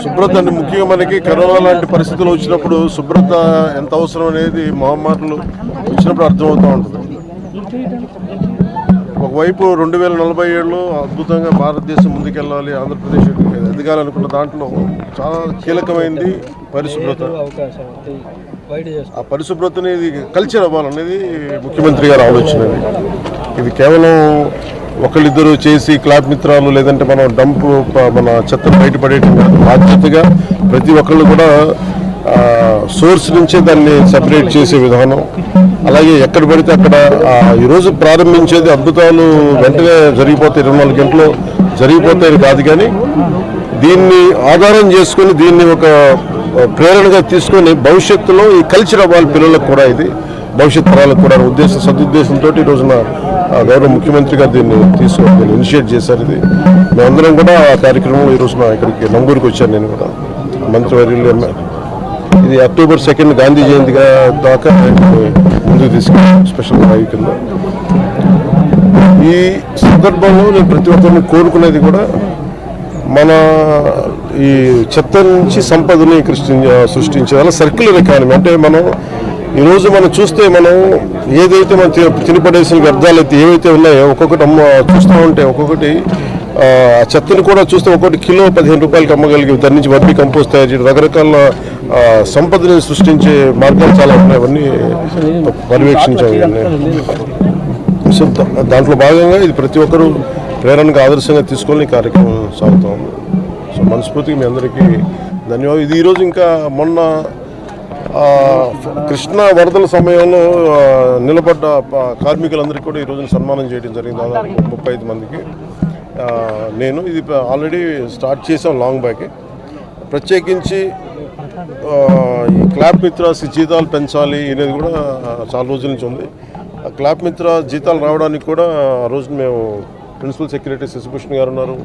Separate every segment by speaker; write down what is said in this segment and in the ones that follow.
Speaker 1: శుభ్రత అంటే ముఖ్యంగా మనకి కరోనా లాంటి పరిస్థితులు వచ్చినప్పుడు శుభ్రత ఎంత అవసరం అనేది మహమ్మారులు వచ్చినప్పుడు అర్థమవుతూ ఉంటుంది. ఒకవైపు 2047లో అద్భుతంగా భారతదేశం ముందుకెళ్ళాలి, ఆంధ్రప్రదేశ్ ఎదగాలనుకున్న దాంట్లో చాలా కీలకమైంది పరిశుభ్రత. ఆ పరిశుభ్రతని ఇది కల్చర్ అవ్వాలనేది ముఖ్యమంత్రి గారి ఆలోచన. ఇది కేవలం ఒకళ్ళిద్దరు చేసి క్లాబ్ మిత్రాలు లేదంటే మనం డంపు మన చెత్తను బయటపడేయటం కాదు. బాధ్యతగా ప్రతి ఒక్కళ్ళు కూడా సోర్స్ నుంచే దాన్ని సెపరేట్ చేసే విధానం. అలాగే ఎక్కడ పడితే అక్కడ ఈరోజు ప్రారంభించేది అద్భుతాలు వెంటనే జరిగిపోతాయి, 24 గంటలు జరిగిపోతాయి కాదు, కానీ దీన్ని ఆధారం చేసుకుని దీన్ని ఒక ప్రేరణగా తీసుకొని భవిష్యత్తులో ఈ కల్చర్ అవ్వాలి పిల్లలకు కూడా, ఇది భవిష్యత్ తరాలకు కూడా సదుద్దేశంతో ఈ రోజున గౌరవ ముఖ్యమంత్రి గారు దీన్ని దీన్ని ఇనిషియేట్ చేశారు. ఇది మేమందరం కూడా ఆ కార్యక్రమంలో ఈ రోజున ఇక్కడికి నంగూరుకి వచ్చాను. నేను కూడా మంత్రివర్యులు ఇది అక్టోబర్ 2 గాంధీ జయంతిగా దాకా ముందుకు తీసుకెళ్ళాను స్పెషల్ డ్రైవ్ కింద. ఈ సందర్భంలో నేను ప్రతి ఒక్కరిని కోరుకునేది కూడా మన ఈ చెత్త నుంచి సంపదని సృష్టించేలా సర్క్యులర్ ఎకానమీ. అంటే మనం ఈరోజు మనం చూస్తే మనం ఏదైతే మనం తినిపడేసిన వ్యర్థాలు అయితే ఏవైతే ఉన్నాయో ఒక్కొక్కటి చూస్తూ ఉంటే ఒక్కొక్కటి చెత్తను కూడా చూస్తే ఒక్కొక్కటి కిలో 15 రూపాయలకి అమ్మగలిగి దాని నుంచి వర్మీ కంపోస్ట్ తయారు చేయడం, రకరకాల సంపదని సృష్టించే మార్గాలు చాలా ఉన్నాయి. అవన్నీ పర్యవేక్షించాలి. సో దాంట్లో భాగంగా ఇది ప్రతి ఒక్కరూ ప్రేరణగా ఆదర్శంగా తీసుకొని ఈ కార్యక్రమం సాగుతా ఉంది. సో మనస్ఫూర్తిగా మీ అందరికీ ధన్యవాదాలు. ఇది ఈరోజు ఇంకా మొన్న కృష్ణా వరదల సమయంలో నిలబడ్డ కార్మికులందరికీ కూడా ఈరోజు సన్మానం చేయడం జరిగింది. దాదాపు 35 మందికి. నేను ఇది ఆల్రెడీ స్టార్ట్ చేసాం లాంగ్ బ్యాక్. ప్రత్యేకించి ఈ క్లాబ్ మిత్రాస్ జీతాలు పెంచాలి అనేది కూడా చాలా రోజుల నుంచి ఉంది. క్లాబ్ మిత్ర జీతాలు రావడానికి కూడా ఆ రోజు మేము ప్రిన్సిపల్ సెక్రటరీ శశిభూషణ్ గారు ఉన్నారు,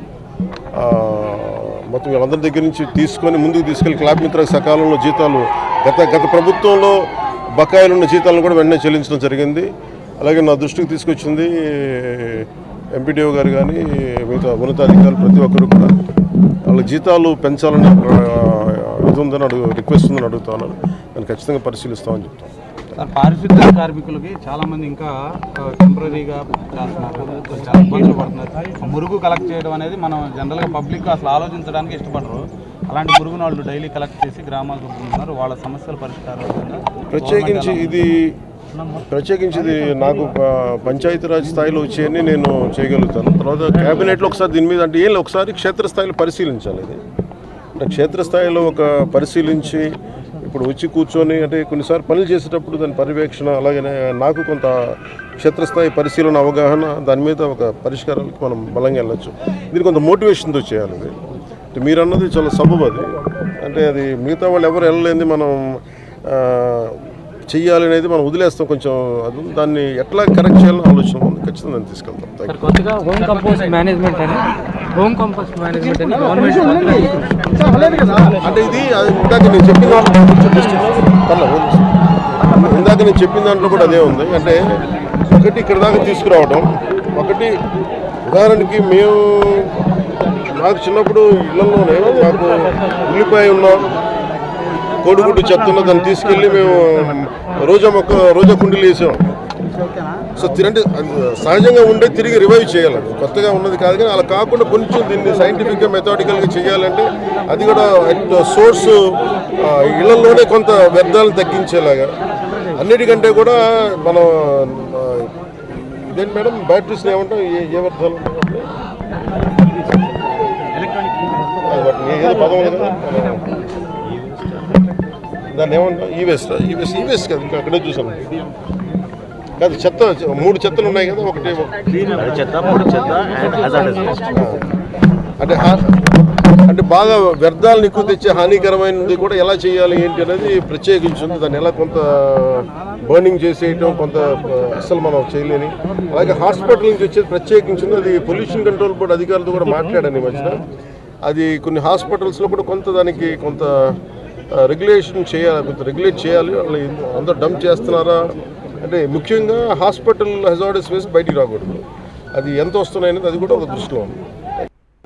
Speaker 1: మొత్తం వీళ్ళందరి దగ్గర నుంచి తీసుకొని ముందుకు తీసుకెళ్ళి క్లాబ్ మిత్ర సకాలంలో జీతాలు గత ప్రభుత్వంలో బకాయిలు ఉన్న జీతాలను కూడా వెంటనే చెల్లించడం జరిగింది. అలాగే నా దృష్టికి తీసుకొచ్చింది ఎంపీడీఓ గారు కానీ మిగతా ఉన్నతాధికారులు ప్రతి ఒక్కరు కూడా వాళ్ళ జీతాలు పెంచాలని ఇది ఉందని రిక్వెస్ట్ ఉందని అడుగుతున్నారు. దాన్ని ఖచ్చితంగా పరిశీలిస్తామని చెప్తాను.
Speaker 2: పారిశుద్ధ్య కార్మికులకి చాలామంది ఇంకా టెంపరీగా చేస్తున్నారు, చాలా ఇబ్బందులు పడుతున్నారు. మురుగు కలెక్ట్ చేయడం అనేది మనం జనరల్గా పబ్లిక్ అసలు ఆలోచించడానికి ఇష్టపడరు. అలాంటి మురుగును వాళ్ళు డైలీ కలెక్ట్ చేసి గ్రామాలకు పంపుతున్నారు. వాళ్ళ సమస్యల పరిష్కారం
Speaker 1: ప్రత్యేకించి ఇది నాకు పంచాయతీరాజ్ స్థాయిలో వచ్చేయని నేను చేయగలుగుతాను. తర్వాత క్యాబినెట్లో ఒకసారి దీని మీద అంటే ఏం ఒకసారి క్షేత్రస్థాయిలో పరిశీలించాలి. ఇది అంటే క్షేత్రస్థాయిలో ఒక పరిశీలించి ఇప్పుడు వచ్చి కూర్చొని అంటే కొన్నిసార్లు పనులు చేసేటప్పుడు దాని పర్యవేక్షణ, అలాగే నాకు కొంత క్షేత్రస్థాయి పరిశీలన అవగాహన, దాని మీద ఒక పరిష్కారాలకు మనం బలంగా వెళ్ళచ్చు. దీనికి కొంత మోటివేషన్తో చేయాలి. అది మీరు అన్నది చాలా సబబు. అది అంటే అది మిగతా వాళ్ళు ఎవరు వెళ్ళలేని మనం చెయ్యాలి అనేది మనం వదిలేస్తాం. కొంచెం అది దాన్ని ఎట్లా కరెక్ట్ చేయాలని ఆలోచన ఉంది. ఖచ్చితంగా దాన్ని తీసుకెళ్తాం. అంటే ఇది ఇందాక నేను చెప్పిన దాంట్లో కూడా అదే ఉంది. అంటే ఒకటి ఇక్కడ దాకా తీసుకురావడం, ఒకటి ఉదాహరణకి నాకు చిన్నప్పుడు ఇళ్లలోనే మాకు ఉల్లిపాయ ఉన్న కోడిగుడ్డు చెప్తున్న దాన్ని తీసుకెళ్ళి మేము రోజా కుండీలు వేసాం. సో అంటే సహజంగా ఉండే తిరిగి రివైవ్ చేయాలి. కొత్తగా ఉన్నది కాదు, కానీ అలా కాకుండా కొంచెం దీన్ని సైంటిఫిక్గా మెథాడికల్గా చేయాలంటే అది కూడా సోర్స్ ఇళ్లలోనే కొంత వ్యర్థాలను తగ్గించేలాగా. అన్నిటికంటే కూడా మనం ఇదేంటి మేడం బ్యాటరీస్ని ఏమంటాం, ఏ వ్యర్థాలు ఏదో పదం కదా దాన్ని ఏమంటాం, ఈవేస్ట్ కదా, ఇంకా అక్కడే చూసాం కాదు. చెత్త 3 చెత్తలు ఉన్నాయి కదా, ఒకటి అంటే బాగా వ్యర్థాలను ఎక్కువ తెచ్చే హానికరమైనది కూడా ఎలా చేయాలి ఏంటి అనేది ప్రత్యేకించింది. దాన్ని ఎలా కొంత బర్నింగ్ చేసేయటం, కొంత అసలు మనం చేయలేని. అలాగే హాస్పిటల్ నుంచి వచ్చేది ప్రత్యేకించింది. అది పొల్యూషన్ కంట్రోల్ బోర్డు అధికారులతో కూడా మాట్లాడాను ఈ మధ్యన. అది కొన్ని హాస్పిటల్స్లో కూడా దానికి కొంత రెగ్యులేషన్ చేయాలి, కొంత రెగ్యులేట్ చేయాలి. వాళ్ళు అందరూ డంప్ చేస్తున్నారా అంటే ముఖ్యంగా హాస్పిటల్ హెజార్డస్ వేస్ట్ బయటికి రాకూడదు. అది ఎంత వస్తున్నాయనేది అది కూడా ఒక దృష్టిలో ఉంది.